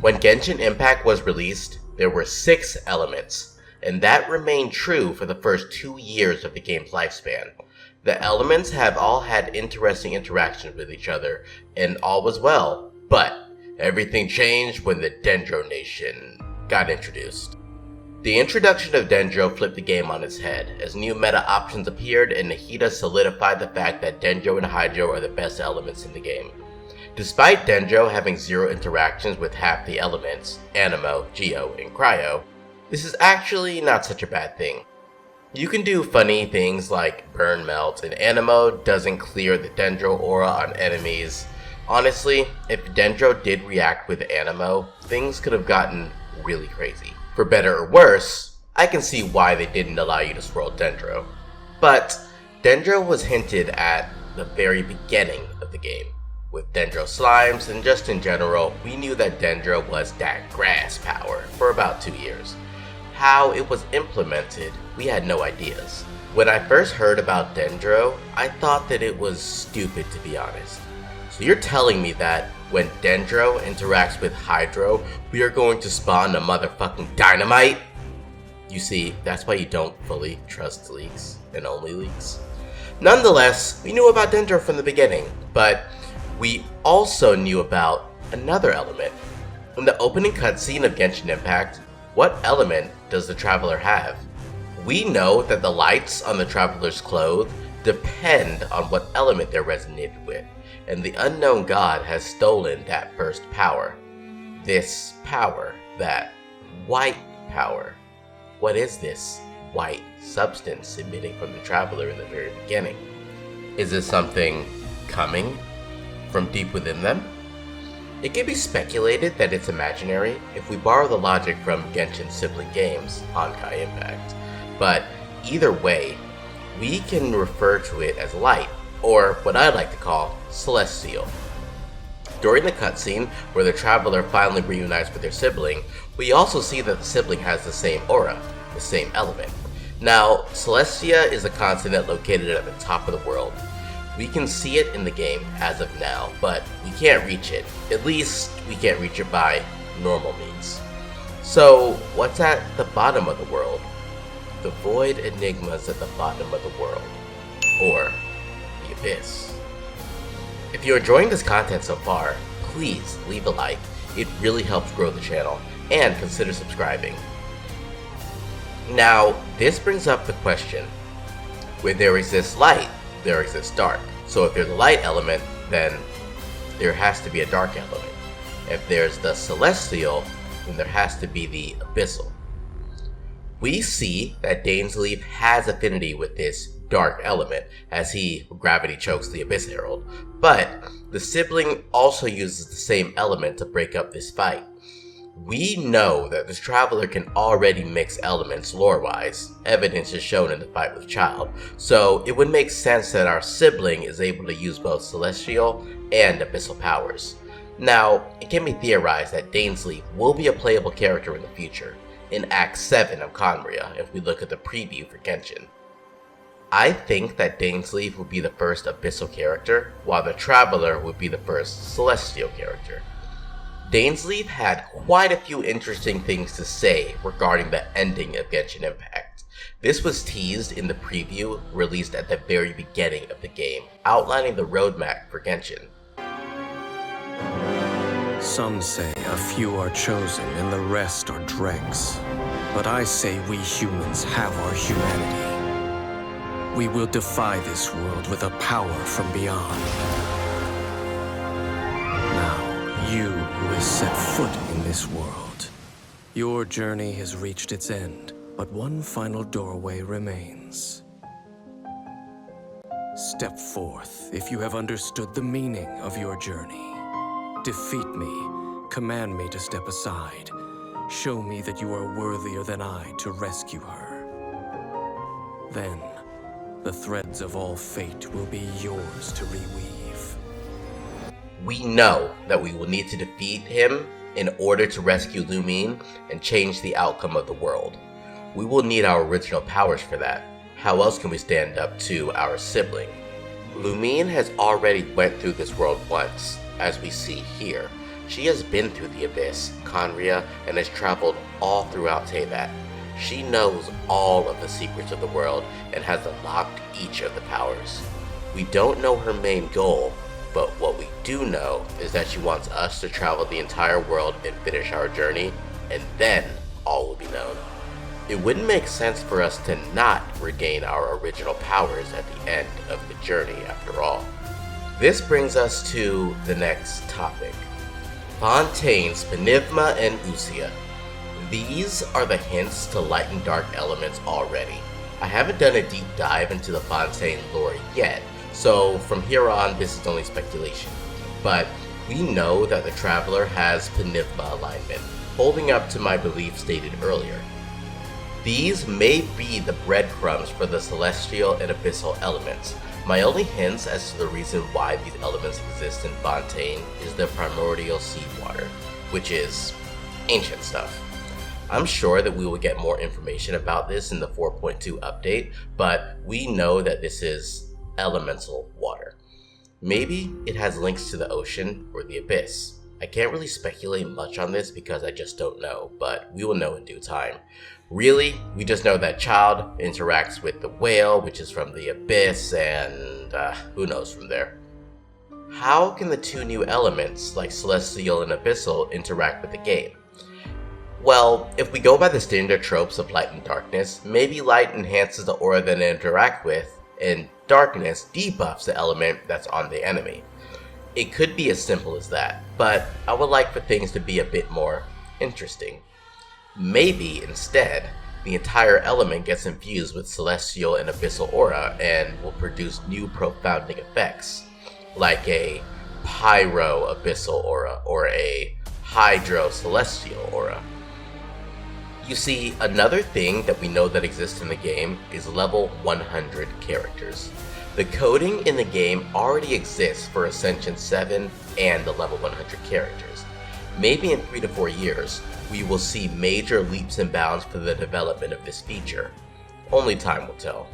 When Genshin Impact was released, there were 6 elements, and that remained true for the first 2 years of the game's lifespan. The elements have all had interesting interactions with each other, and all was well, but everything changed when the Dendro Nation got introduced. The introduction of Dendro flipped the game on its head, as new meta options appeared and Nahida solidified the fact that Dendro and Hydro are the best elements in the game. Despite Dendro having 0 interactions with half the elements, Anemo, Geo, and Cryo, this is actually not such a bad thing. You can do funny things like burn melt, and Anemo doesn't clear the Dendro aura on enemies. Honestly, if Dendro did react with Anemo, things could have gotten really crazy. For better or worse, I can see why they didn't allow you to swirl Dendro. But Dendro was hinted at the very beginning of the game. With Dendro slimes, and just in general, we knew that Dendro was that grass power for about 2 years. How it was implemented, we had no ideas. When I first heard about Dendro, I thought that it was stupid, to be honest. So you're telling me that when Dendro interacts with Hydro, we are going to spawn a motherfucking dynamite? You see, that's why you don't fully trust leaks, and only leaks. Nonetheless, we knew about Dendro from the beginning, but we also knew about another element. In the opening cutscene of Genshin Impact, what element does the Traveler have? We know that the lights on the Traveler's clothes depend on what element they're resonated with, and the unknown god has stolen that first power. This power, that white power. What is this white substance emitting from the Traveler in the very beginning? Is it something coming from deep within them? It can be speculated that it's imaginary if we borrow the logic from Genshin's sibling games, Honkai Impact. But either way, we can refer to it as light, or what I like to call celestial. During the cutscene where the Traveler finally reunites with their sibling, we also see that the sibling has the same aura, the same element. Now, Celestia is a continent located at the top of the world. We can see it in the game as of now, but we can't reach it. At least, we can't reach it by normal means. So, what's at the bottom of the world? The void enigmas at the bottom of the world. Or, the abyss. If you're enjoying this content so far, please leave a like. It really helps grow the channel, and consider subscribing. Now, this brings up the question. Where there exists light, there exists dark. So if there's a light element, then there has to be a dark element. If there's the celestial, then there has to be the abyssal. We see that Dainsleif has affinity with this dark element as he gravity chokes the Abyss Herald, but the sibling also uses the same element to break up this fight. We know that this Traveler can already mix elements lore-wise. Evidence is shown in the fight with Child, so it would make sense that our sibling is able to use both celestial and abyssal powers. Now, it can be theorized that Dainsleif will be a playable character in the future, in Act 7 of khaenri'ah if we look at the preview for Genshin. I think that Dainsleif would be the first abyssal character, while the Traveler would be the first celestial character. Dainsleif had quite a few interesting things to say regarding the ending of Genshin Impact. This was teased in the preview released at the very beginning of the game, outlining the roadmap for Genshin. Some say a few are chosen and the rest are dregs. But I say we humans have our humanity. We will defy this world with a power from beyond. You who has set foot in this world. Your journey has reached its end, but one final doorway remains. Step forth if you have understood the meaning of your journey. Defeat me, command me to step aside. Show me that you are worthier than I to rescue her. Then, the threads of all fate will be yours to reweave. We know that we will need to defeat him in order to rescue Lumine and change the outcome of the world. We will need our original powers for that. How else can we stand up to our sibling? Lumine has already went through this world once, as we see here. She has been through the Abyss, khaenri'ah, and has traveled all throughout Teyvat. She knows all of the secrets of the world and has unlocked each of the powers. We don't know her main goal, but what we do know is that she wants us to travel the entire world and finish our journey, and then all will be known. It wouldn't make sense for us to not regain our original powers at the end of the journey after all. This brings us to the next topic. Fontaine's Penivma and Usia. These are the hints to light and dark elements already. I haven't done a deep dive into the Fontaine lore yet, so from here on this is only speculation. But we know that the Traveler has Penivma alignment, holding up to my belief stated earlier. These may be the breadcrumbs for the celestial and abyssal elements. My only hints as to the reason why these elements exist in Fontaine is the primordial seawater, which is ancient stuff. I'm sure that we will get more information about this in the 4.2 update, but we know that this is elemental water. Maybe it has links to the ocean or the abyss. I can't really speculate much on this because I just don't know, but we will know in due time. Really, we just know that Child interacts with the whale, which is from the abyss, and who knows from there. How can the two new elements, like celestial and abyssal, interact with the game? Well, if we go by the standard tropes of light and darkness, maybe light enhances the aura that they interact with, and darkness debuffs the element that's on the enemy. It could be as simple as that, but I would like for things to be a bit more interesting. Maybe, instead, the entire element gets infused with celestial and abyssal aura and will produce new profounding effects, like a pyro abyssal aura or a hydro celestial aura. You see, another thing that we know that exists in the game is level 100 characters. The coding in the game already exists for Ascension 7 and the level 100 characters. Maybe in 3 to 4 years, we will see major leaps and bounds for the development of this feature. Only time will tell.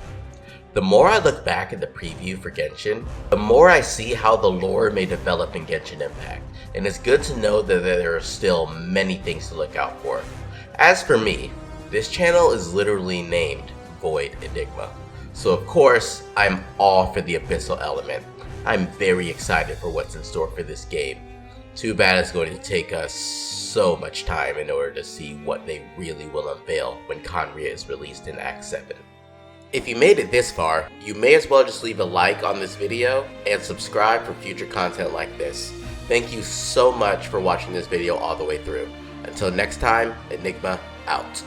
The more I look back at the preview for Genshin, the more I see how the lore may develop in Genshin Impact, and it's good to know that there are still many things to look out for. As for me, this channel is literally named Void Enigma, so of course, I'm all for the abyssal element. I'm very excited for what's in store for this game. Too bad it's going to take us so much time in order to see what they really will unveil when khaenri'ah is released in Act 7. If you made it this far, you may as well just leave a like on this video and subscribe for future content like this. Thank you so much for watching this video all the way through. Until next time, Enigma out.